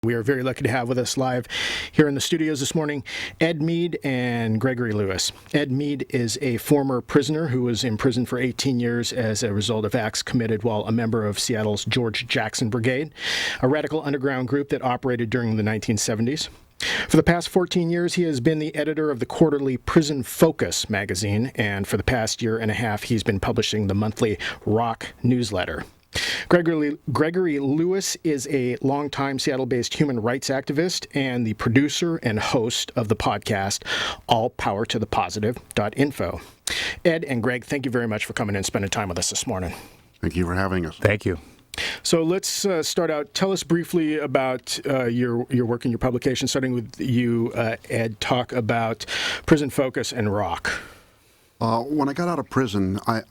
We are very lucky to have with us live here in the studios this morning Ed Mead and Gregory Lewis. Ed Mead is a former prisoner who was imprisoned for 18 years as a result of acts committed while a member of Seattle's George Jackson Brigade, a radical underground group that operated during the 1970s. For the past 14 years, he has been the editor of the quarterly Prison Focus magazine, and for the past year and a half, he's been publishing the monthly Rock newsletter. Gregory Lewis is a longtime Seattle-based human rights activist and the producer and host of the podcast allpowertothepositive.info. Ed and Greg, thank you very much for coming and spending time with us this morning. Thank you for having us. Thank you. So let's start out. Tell us briefly about your work and your publication, starting with you, Ed. Talk about Prison Focus and Rock. When I got out of prison, I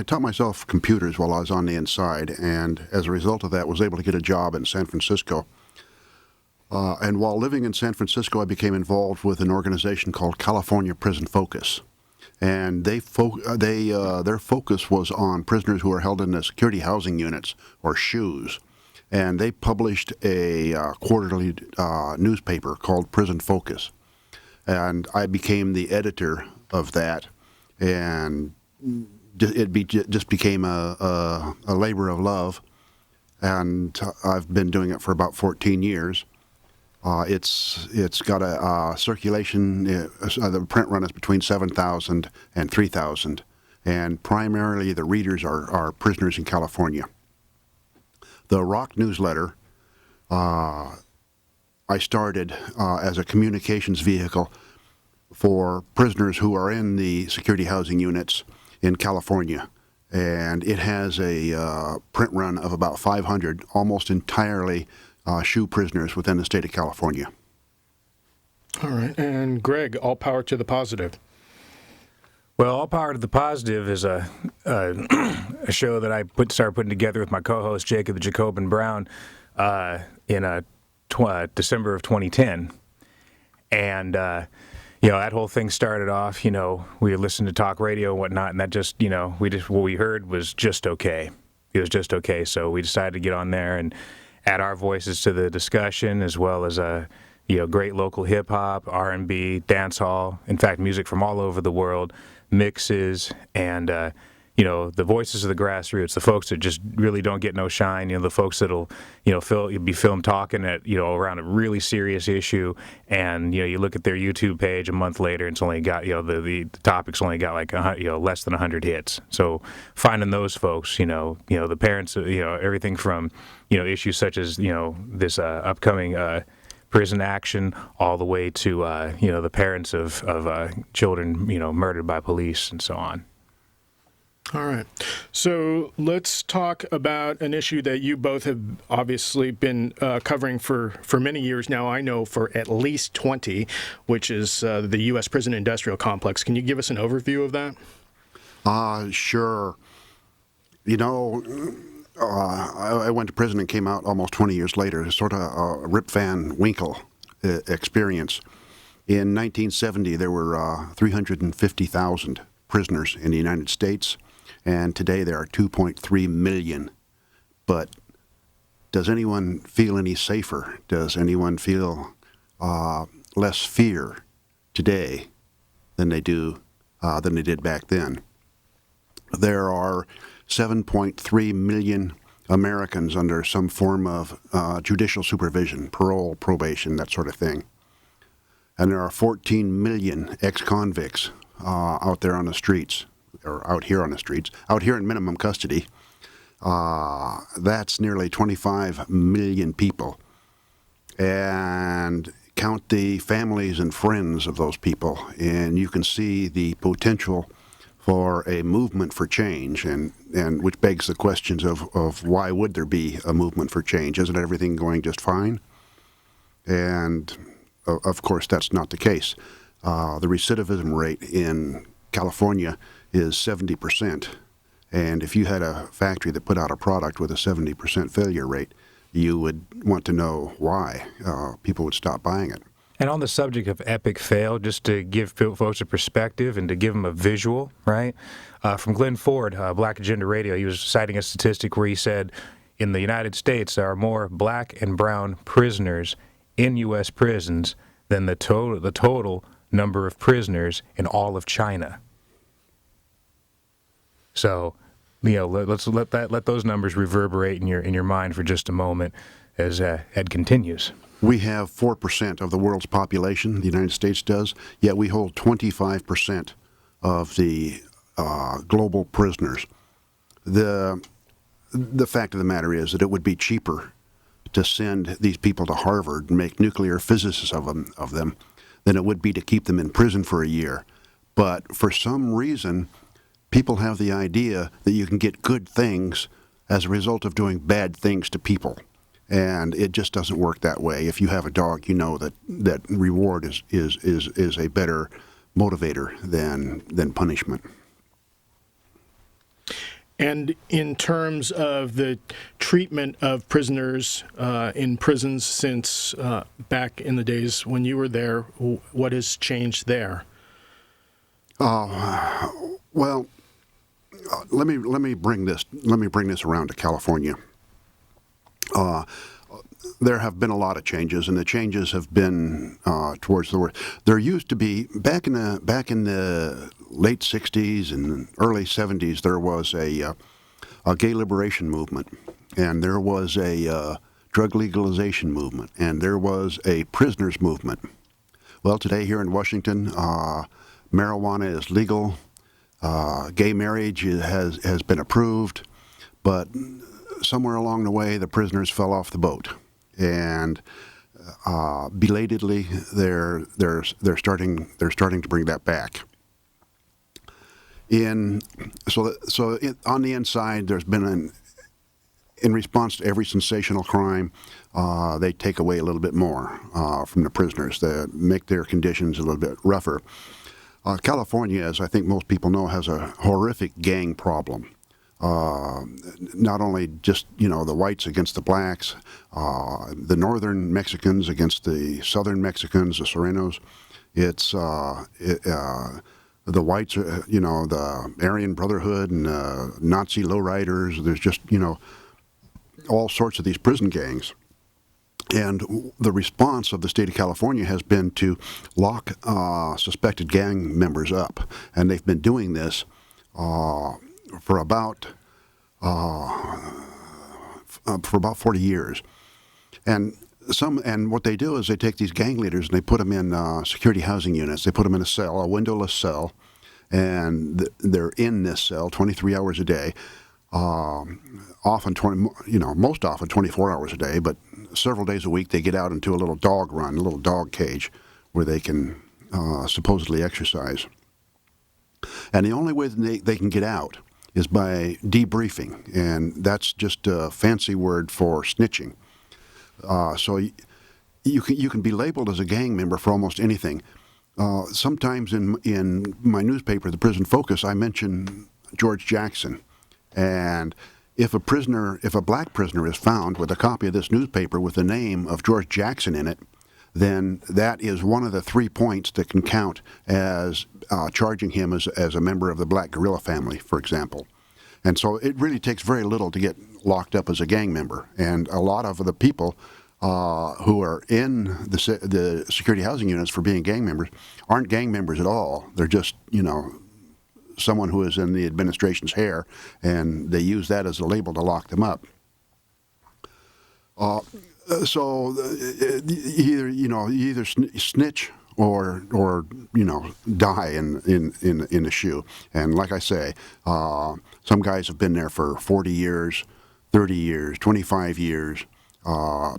taught myself computers while I was on the inside, and as a result of that, was able to get a job in San Francisco. And while living in San Francisco, I became involved with an organization called California Prison Focus. And their focus was on prisoners who are held in the security housing units, or SHUs. And they published a quarterly newspaper called Prison Focus. And I became the editor of that, and just became a labor of love. And I've been doing it for about 14 years. It's got a circulation, the print run is between 7,000 and 3,000, and primarily the readers are prisoners in California. The Rock newsletter I started as a communications vehicle for prisoners who are in the security housing units in California, and it has a print run of about 500, almost entirely SHU prisoners within the state of California. All right. And Greg, All Power to the Positive. Well, All Power to the Positive is a show that I started putting together with my co-host Jacob the Jacobin Brown in December of 2010. And that whole thing started off, we listened to talk radio and whatnot, and that just, what we heard was just okay. It was just okay. So we decided to get on there and add our voices to the discussion, as well as great local hip-hop, R&B, dancehall, in fact, music from all over the world, mixes, and, the voices of the grassroots, the folks that just really don't get no shine, the folks that'll, be filmed talking at, around a really serious issue, and, you look at their YouTube page a month later, and it's only got, the topic's only got like, less than 100 hits. So finding those folks, the parents, everything from, issues such as, this upcoming prison action, all the way to, the parents of children, murdered by police and so on. All right. So let's talk about an issue that you both have obviously been covering for many years now. I know for at least 20, which is the U.S. Prison Industrial Complex. Can you give us an overview of that? Sure. I went to prison and came out almost 20 years later. It's sort of a Rip Van Winkle experience. In 1970, there were 350,000 prisoners in the United States, and today there are 2.3 million. But does anyone feel any safer? Does anyone feel less fear today than they did back then? There are 7.3 million Americans under some form of judicial supervision, parole, probation, that sort of thing. And there are 14 million ex-convicts out there on the streets, or out here in minimum custody. That's nearly 25 million people. And count the families and friends of those people, and you can see the potential for a movement for change, and which begs the questions of why would there be a movement for change? Isn't everything going just fine? And of course, that's not the case. The recidivism rate in California is 70%, and if you had a factory that put out a product with a 70% failure rate, you would want to know why. People would stop buying it. And on the subject of epic fail, just to give folks a perspective and to give them a visual, right? From Glenn Ford, Black Agenda Radio, he was citing a statistic where he said, in the United States, there are more black and brown prisoners in U.S. prisons than the total number of prisoners in all of China. So, let's let those numbers reverberate in your mind for just a moment as Ed continues. We have 4% of the world's population, the United States does, yet we hold 25% of the global prisoners. The fact of the matter is that it would be cheaper to send these people to Harvard and make nuclear physicists of them than it would be to keep them in prison for a year. But for some reason, people have the idea that you can get good things as a result of doing bad things to people. And it just doesn't work that way. If you have a dog, you know that reward is a better motivator than punishment. And in terms of the treatment of prisoners in prisons since back in the days when you were there, what has changed there? Well, let me bring this around to California. There have been a lot of changes, and the changes have been towards the worst. There used to be back in the late '60s and early '70s, there was a gay liberation movement, and there was a drug legalization movement, and there was a prisoners movement. Well, today here in Washington, marijuana is legal. Gay marriage has been approved, but somewhere along the way, the prisoners fell off the boat, and belatedly, they're starting to bring that back. On the inside, there's been in response to every sensational crime, they take away a little bit more from the prisoners. They make their conditions a little bit rougher. California, as I think most people know, has a horrific gang problem. Not only just, the whites against the blacks, the northern Mexicans against the southern Mexicans, the Serenos. It's the whites, the Aryan Brotherhood and Nazi lowriders. There's just, all sorts of these prison gangs. And the response of the state of California has been to lock suspected gang members up. And they've been doing this for about 40 years. And what they do is they take these gang leaders and they put them in security housing units. They put them in a cell, a windowless cell, and they're in this cell 23 hours a day. Most often 24 hours a day, but several days a week they get out into a little dog run, a little dog cage where they can supposedly exercise. And the only way that they can get out is by debriefing, and that's just a fancy word for snitching. So you can be labeled as a gang member for almost anything. Sometimes in my newspaper, the Prison Focus, I mention George Jackson, and if a black prisoner is found with a copy of this newspaper with the name of George Jackson in it, then that is one of the 3 points that can count as charging him as a member of the black guerrilla family, for example. And so it really takes very little to get locked up as a gang member. And a lot of the people who are in the security housing units for being gang members aren't gang members at all. They're just, someone who is in the administration's hair, and they use that as a label to lock them up. So you either snitch or die in the shoe. And like I say, some guys have been there for 40 years, 30 years, 25 years,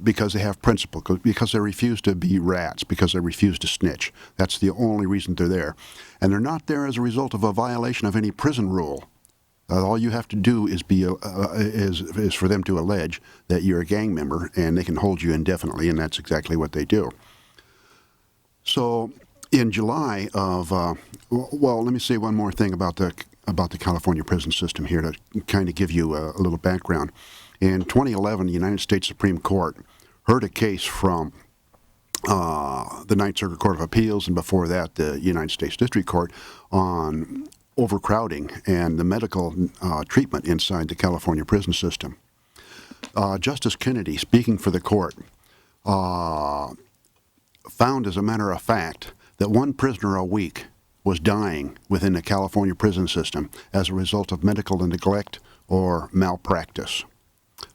because they have principle, because they refuse to be rats, because they refuse to snitch. That's the only reason they're there. And they're not there as a result of a violation of any prison rule. All you have to do is for them to allege that you're a gang member, and they can hold you indefinitely, and that's exactly what they do. So in July of, let me say one more thing about the California prison system here to kind of give you a little background. In 2011, the United States Supreme Court heard a case from the Ninth Circuit Court of Appeals, and before that, the United States District Court, on overcrowding and the medical treatment inside the California prison system. Justice Kennedy, speaking for the court, found, as a matter of fact, that one prisoner a week was dying within the California prison system as a result of medical neglect or malpractice.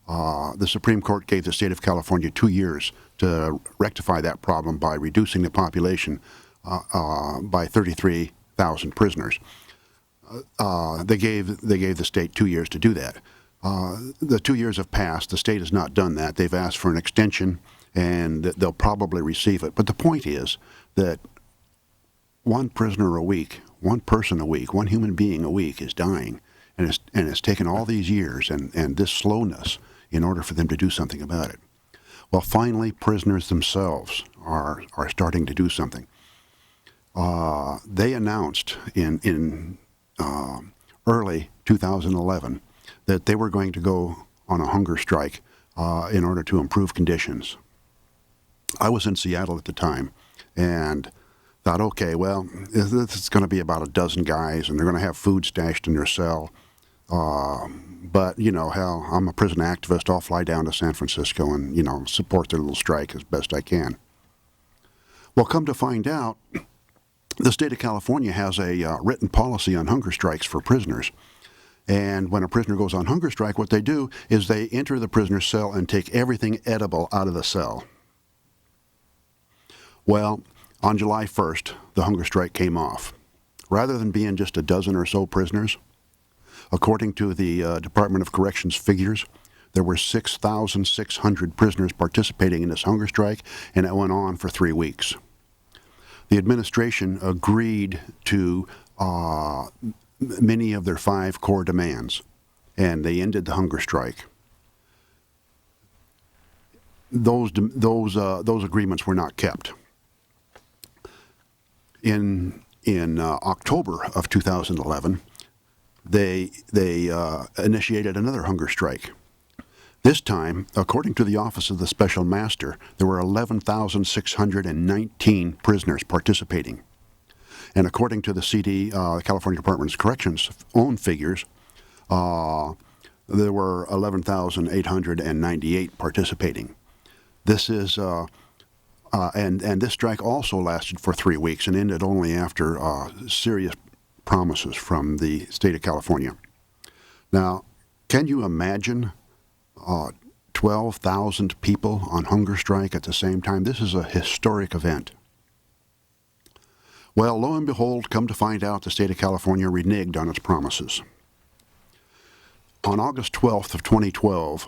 The Supreme Court gave the state of California 2 years to rectify that problem by reducing the population by 33,000 prisoners. They gave the state 2 years to do that. The 2 years have passed. The state has not done that. They've asked for an extension, and they'll probably receive it. But the point is that one prisoner a week, one person a week, one human being a week is dying, and it's taken all these years and this slowness in order for them to do something about it. Well, finally, prisoners themselves are starting to do something. They announced in early 2011 that they were going to go on a hunger strike in order to improve conditions. I was in Seattle at the time and thought, okay, well, this is going to be about a dozen guys, and they're going to have food stashed in their cell. But, you know, hell, I'm a prison activist. I'll fly down to San Francisco and, you know, support their little strike as best I can. Well, come to find out, the state of California has a written policy on hunger strikes for prisoners. And when a prisoner goes on hunger strike, what they do is they enter the prisoner's cell and take everything edible out of the cell. Well, on July 1st, the hunger strike came off. Rather than being just a dozen or so prisoners, according to the Department of Corrections figures, there were 6,600 prisoners participating in this hunger strike, and it went on for 3 weeks. The administration agreed to many of their 5 core demands, and they ended the hunger strike. Those agreements were not kept. In October of 2011, they initiated another hunger strike. This time, according to the Office of the Special Master, there were 11,619 prisoners participating. And according to the California Department of Corrections' own figures, there were 11,898 participating. This is and this strike also lasted for 3 weeks and ended only after serious promises from the state of California. Now, can you imagine 12,000 people on hunger strike at the same time? This is a historic event. Well, lo and behold, come to find out, the state of California reneged on its promises. On August 12th of 2012,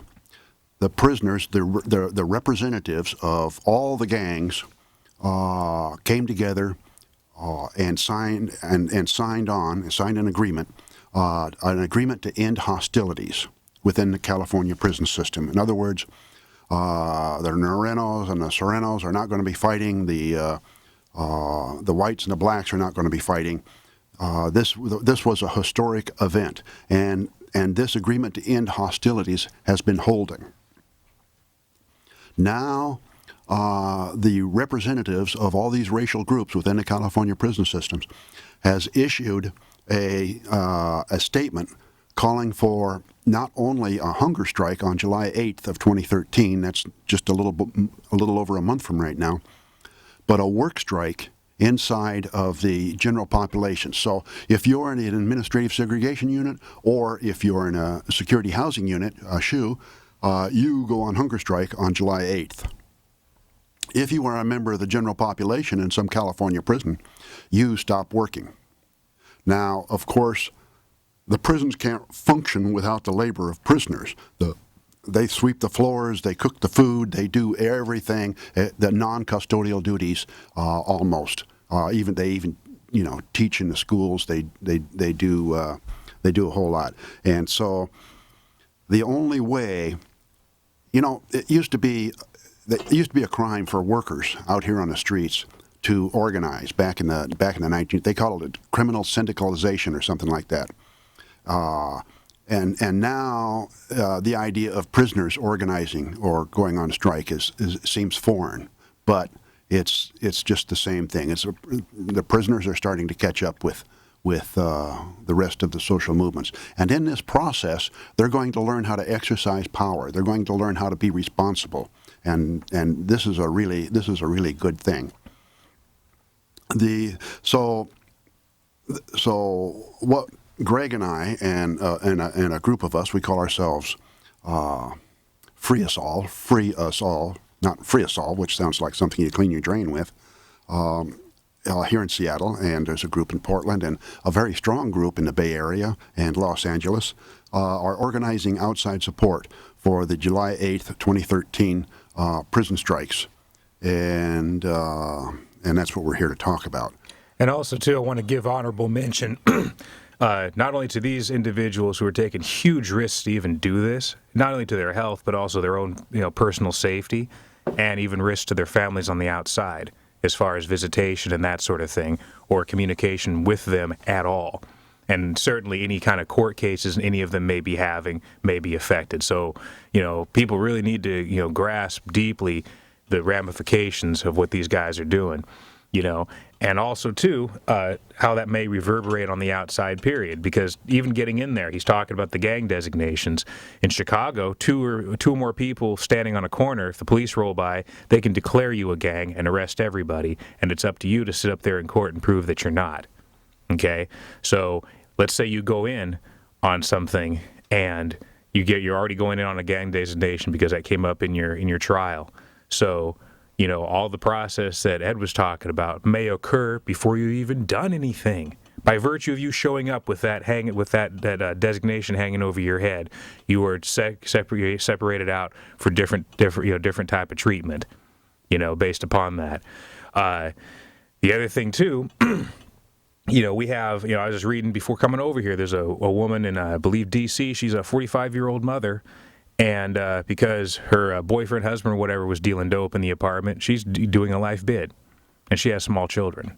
the prisoners, the representatives of all the gangs came together and signed an agreement to end hostilities within the California prison system. In other words, the Norenos and the Serenos are not going to be fighting. The whites and the blacks are not going to be fighting. This was a historic event, and this agreement to end hostilities has been holding. Now, the representatives of all these racial groups within the California prison systems has issued a statement calling for not only a hunger strike on July 8th of 2013, that's just a little over a month from right now, but a work strike inside of the general population. So if you're in an administrative segregation unit, or if you're in a security housing unit, a SHU, you go on hunger strike on July 8th. If you are a member of the general population in some California prison, you stop working. Now, of course, the prisons can't function without the labor of prisoners. They sweep the floors, they cook the food, they do everything, the non-custodial duties almost. They even teach in the schools. They do a whole lot. And so the only way, it used to be a crime for workers out here on the streets to organize back in the 19th. They called it criminal syndicalization or something like that. And now the idea of prisoners organizing or going on strike seems foreign, but it's just the same thing. The prisoners are starting to catch up with with the rest of the social movements. And in this process, they're going to learn how to exercise power. They're going to learn how to be responsible. And this is a really good thing. So what Greg and I and a group of us, we call ourselves Free Us All, not Free Us All, which sounds like something you clean your drain with, here in Seattle, and there's a group in Portland, and a very strong group in the Bay Area and Los Angeles, are organizing outside support for the July 8th, 2013 prison strikes. And that's what we're here to talk about. And also, too, I want to give honorable mention not only to these individuals who are taking huge risks to even do this, not only to their health, but also their own personal safety, and even risks to their families on the outside, as far as visitation and that sort of thing, or communication with them at all. And certainly any kind of court cases any of them may be having may be affected. So, people really need to, grasp deeply the ramifications of what these guys are doing, and also, too, how that may reverberate on the outside, period. Because even getting in there, he's talking about the gang designations. In Chicago, two or more people standing on a corner, if the police roll by, they can declare you a gang and arrest everybody, and it's up to you to sit up there in court and prove that you're not. Okay? So let's say you go in on something and you're already going in on a gang designation because that came up in your trial. So all the process that Ed was talking about may occur before you've even done anything. By virtue of you showing up with that designation hanging over your head, you are separated out for different type of treatment, based upon that. The other thing too, we have, I was just reading before coming over here. There's a woman in I believe D.C. She's a 45-year-old mother. And because her boyfriend, husband, or whatever was dealing dope in the apartment, she's doing a life bid, and she has small children,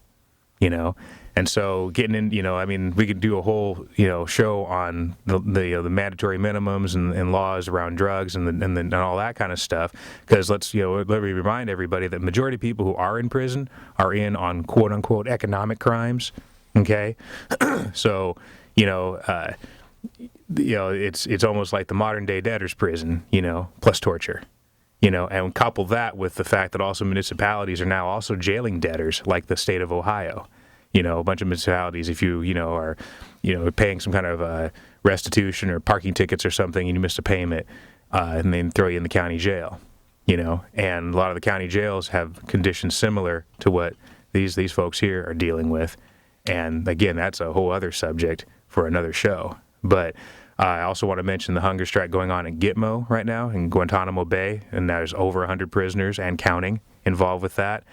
And so getting in, we could do a whole, show on the mandatory minimums and laws around drugs and all that kind of stuff. Because let me remind everybody that the majority of people who are in prison are in on quote unquote economic crimes. Okay, so it's almost like the modern day debtor's prison, plus torture, and couple that with the fact that also municipalities are now also jailing debtors, like the state of Ohio. A bunch of municipalities, if you, are, paying some kind of restitution or parking tickets or something and you miss a payment, and then throw you in the county jail, and a lot of the county jails have conditions similar to what these folks here are dealing with. And again, that's a whole other subject for another show. But I also want to mention the hunger strike going on in Gitmo right now in Guantanamo Bay, and there's over 100 prisoners and counting involved with that,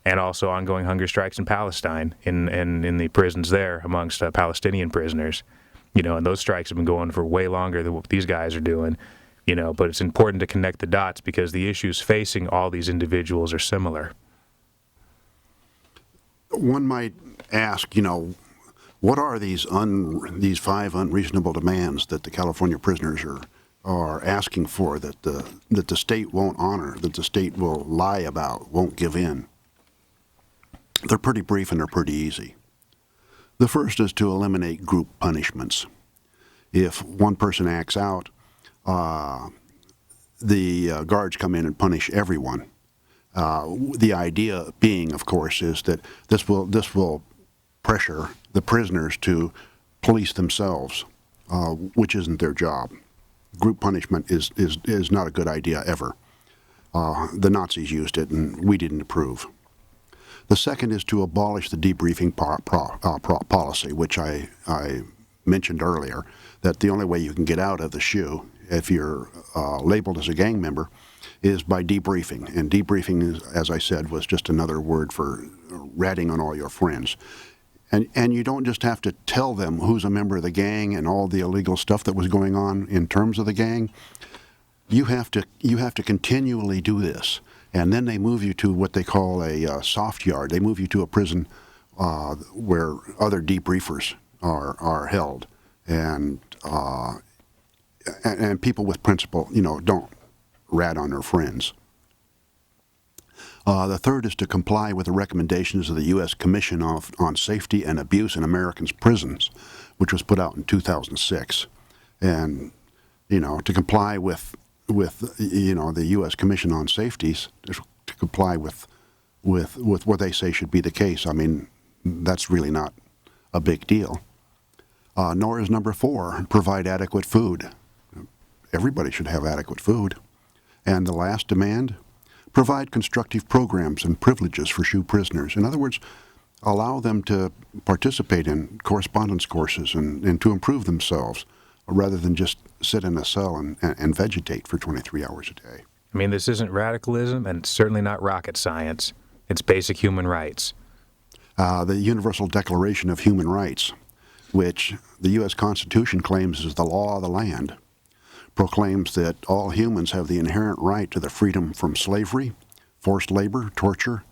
and also ongoing hunger strikes in Palestine in the prisons there amongst Palestinian prisoners. And those strikes have been going for way longer than what these guys are doing. But it's important to connect the dots because the issues facing all these individuals are similar. One might ask, what are these 5 unreasonable demands that the California prisoners are asking for that the state won't honor, that the state will lie about, won't give in? They're pretty brief and they're pretty easy. The first is to eliminate group punishments. If one person acts out, the guards come in and punish everyone. The idea being, of course, is that this will pressure the prisoners to police themselves, which isn't their job. Group punishment is not a good idea ever. The Nazis used it, and we didn't approve. The second is to abolish the debriefing policy, which I mentioned earlier, that the only way you can get out of the shoe, if you're labeled as a gang member, is by debriefing. And debriefing, is, as I said, was just another word for ratting on all your friends. And you don't just have to tell them who's a member of the gang and all the illegal stuff that was going on in terms of the gang. You have to continually do this. And then they move you to what they call a soft yard. They move you to a prison where other debriefers are held. And people with principle, don't rat on their friends. The third is to comply with the recommendations of the U.S. Commission on Safety and Abuse in Americans' Prisons, which was put out in 2006. And, to comply with the U.S. Commission on Safeties, to comply with what they say should be the case. I mean, that's really not a big deal. Nor is number 4, provide adequate food. Everybody should have adequate food. And the last demand, provide constructive programs and privileges for SHU prisoners. In other words, allow them to participate in correspondence courses and to improve themselves, rather than just sit in a cell and vegetate for 23 hours a day. I mean, this isn't radicalism, and it's certainly not rocket science. It's basic human rights. The Universal Declaration of Human Rights, which the U.S. Constitution claims is the law of the land, proclaims that all humans have the inherent right to the freedom from slavery, forced labor, torture,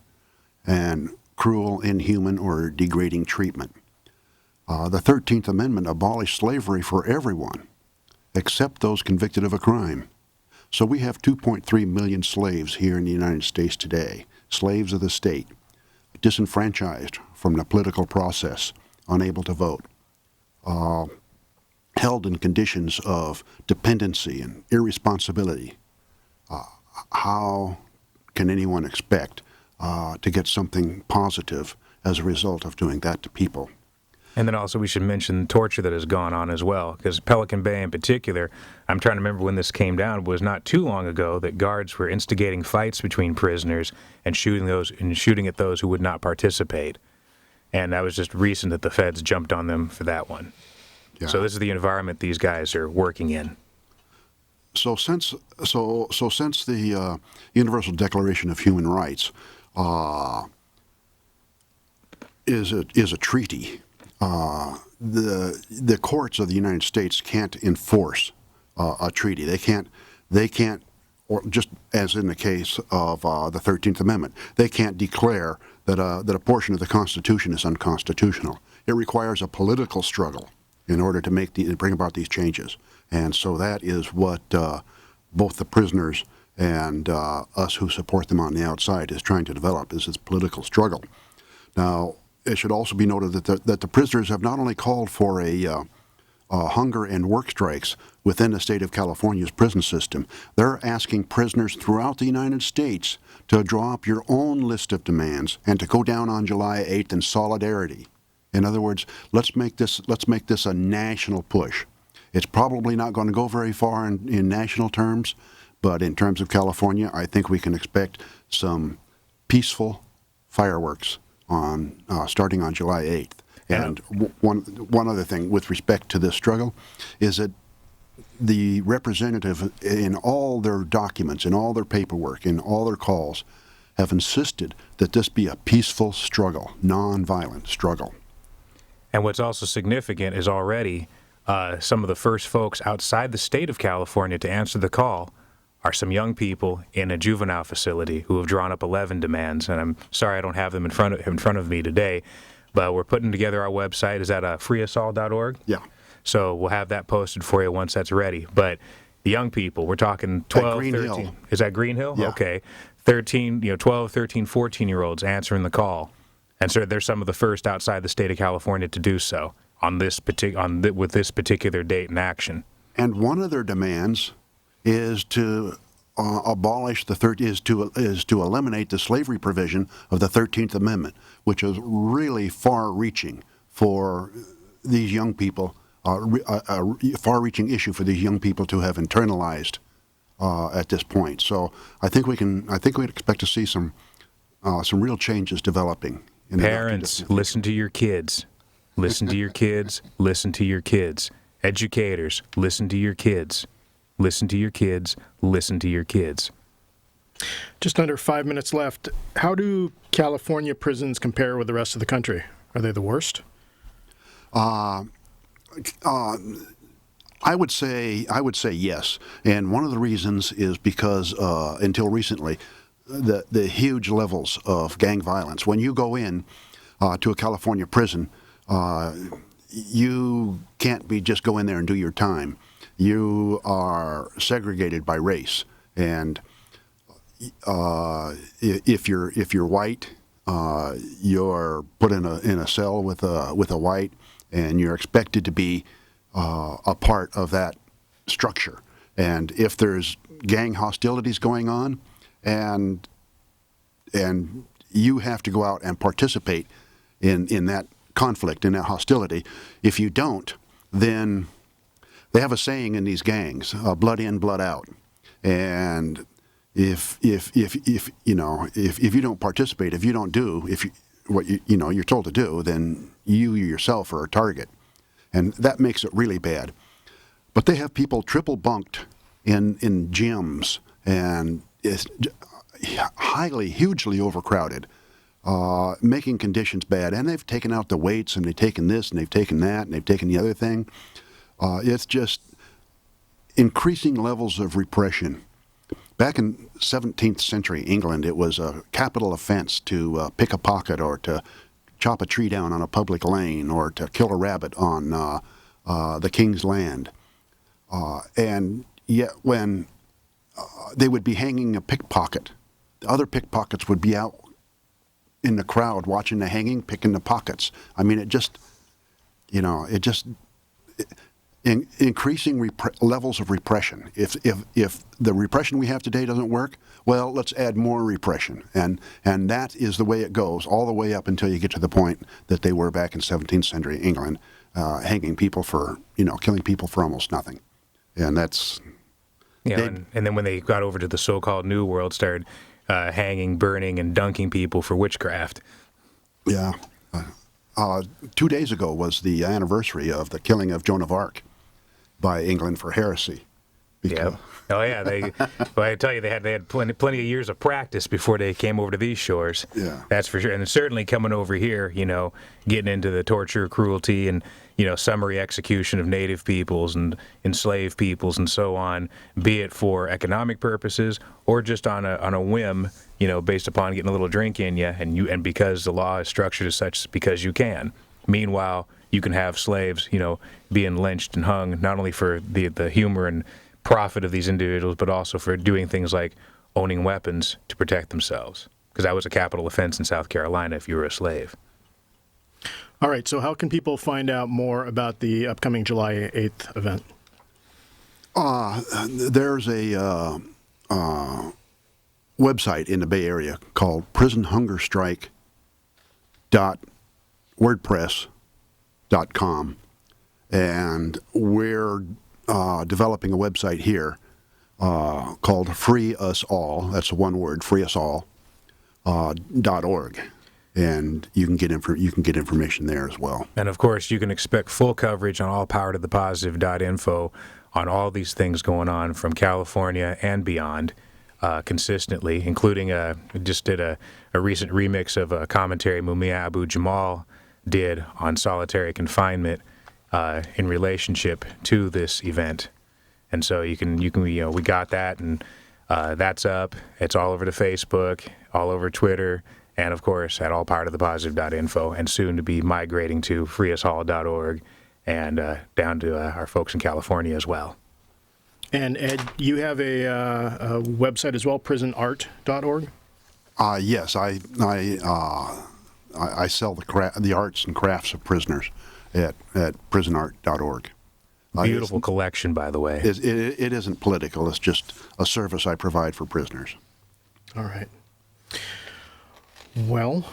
and cruel, inhuman, or degrading treatment. The 13th Amendment abolished slavery for everyone, except those convicted of a crime. So we have 2.3 million slaves here in the United States today, slaves of the state, disenfranchised from the political process, unable to vote, held in conditions of dependency and irresponsibility. How can anyone expect to get something positive as a result of doing that to people? And then also we should mention torture that has gone on as well, because Pelican Bay in particular, I'm trying to remember when this came down, it was not too long ago that guards were instigating fights between prisoners and shooting at those who would not participate. And that was just recent that the feds jumped on them for that one. Yeah. So this is the environment these guys are working in. So since the Universal Declaration of Human Rights is a treaty, the courts of the United States can't enforce a treaty. They can't, or just as in the case of the 13th Amendment, they can't declare that a portion of the Constitution is unconstitutional. It requires a political struggle in order to bring about these changes. And so that is what both the prisoners and us who support them on the outside is trying to develop, is this political struggle. Now, it should also be noted that the prisoners have not only called for a hunger and work strikes within the state of California's prison system, they're asking prisoners throughout the United States to draw up your own list of demands and to go down on July 8th in solidarity. In other words, let's make this a national push. It's probably not going to go very far in national terms, but in terms of California, I think we can expect some peaceful fireworks starting on July 8th. And one other thing with respect to this struggle is that the representative in all their documents, in all their paperwork, in all their calls, have insisted that this be a peaceful struggle, nonviolent struggle. And what's also significant is already some of the first folks outside the state of California to answer the call are some young people in a juvenile facility who have drawn up 11 demands. And I'm sorry I don't have them in front of me today, but we're putting together our website. Is that freeusall.org? Yeah. So we'll have that posted for you once that's ready. But the young people, we're talking 12, 13. Hill. Is that Green Hill? Yeah. Okay. 12, 13, 14-year-olds answering the call. And so they're some of the first outside the state of California to do so on this with this particular date in action. And one of their demands is to eliminate the slavery provision of the 13th Amendment, which is really far-reaching for these young people, a far-reaching issue for these young people to have internalized at this point. So I think we expect to see some real changes developing. Parents, listen to your kids. Listen to your kids. Listen to your kids. Educators, listen to your kids. Listen to your kids. Listen to your kids. Just under 5 minutes left. How do California prisons compare with the rest of the country? Are they the worst? I would say yes. And one of the reasons is because until recently, the huge levels of gang violence. When you go in to a California prison, you can't just go in there and do your time. You are segregated by race, and if you're white, you're put in a cell with a white, and you're expected to be a part of that structure. And if there's gang hostilities going on, and you have to go out and participate in that conflict, in that hostility. If you don't, then they have a saying in these gangs: blood in, blood out. And if you don't participate, if you don't do what you're told to do, then you yourself are a target, and that makes it really bad. But they have people triple bunked in gyms, and it's hugely overcrowded, making conditions bad. And they've taken out the weights, and they've taken this, and they've taken that, and they've taken the other thing. It's just increasing levels of repression. Back in 17th century England, it was a capital offense to pick a pocket, or to chop a tree down on a public lane, or to kill a rabbit on the king's land. And yet when they would be hanging a pickpocket, the other pickpockets would be out in the crowd watching the hanging, picking the pockets. I mean, increasing levels of repression. If the repression we have today doesn't work, well, let's add more repression. And that is the way it goes, all the way up until you get to the point that they were back in 17th century England, hanging people for, killing people for almost nothing. And that's... Yeah, and then when they got over to the so-called New World, started hanging, burning, and dunking people for witchcraft. Yeah. 2 days ago was the anniversary of the killing of Joan of Arc by England for heresy. Yeah. Oh yeah. Well, I tell you, they had plenty of years of practice before they came over to these shores. Yeah. That's for sure. And certainly coming over here, getting into the torture, cruelty, and summary execution of native peoples and enslaved peoples and so on, be it for economic purposes or just on a whim, based upon getting a little drink in you, and because the law is structured as such, because you can. Meanwhile, you can have slaves, being lynched and hung, not only for the humor and profit of these individuals, but also for doing things like owning weapons to protect themselves, because that was a capital offense in South Carolina if you were a slave. All right, so how can people find out more about the upcoming July 8th event? There's a website in the Bay Area called prisonhungerstrike.wordpress.com, and we're developing a website here called Free Us All. That's one word, freeusall.org. And you can get information there as well. And of course, you can expect full coverage on allpowertothepositive.info on all these things going on from California and beyond, consistently, including just did a recent remix of a commentary Mumia Abu-Jamal did on solitary confinement in relationship to this event. And so you can we got that, and that's up. It's all over the Facebook, all over Twitter, and of course at allpowertothepositive.info, and soon to be migrating to freeusall.org and down to our folks in California as well. And Ed, you have a website as well, prisonart.org? Yes, I sell the arts and crafts of prisoners at prisonart.org. Beautiful collection, by the way. It isn't political. It's just a service I provide for prisoners. All right. Well,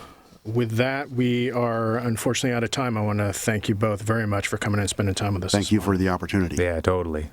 with that, we are unfortunately out of time. I want to thank you both very much for coming and spending time with us. Thank you for the opportunity. Yeah, totally.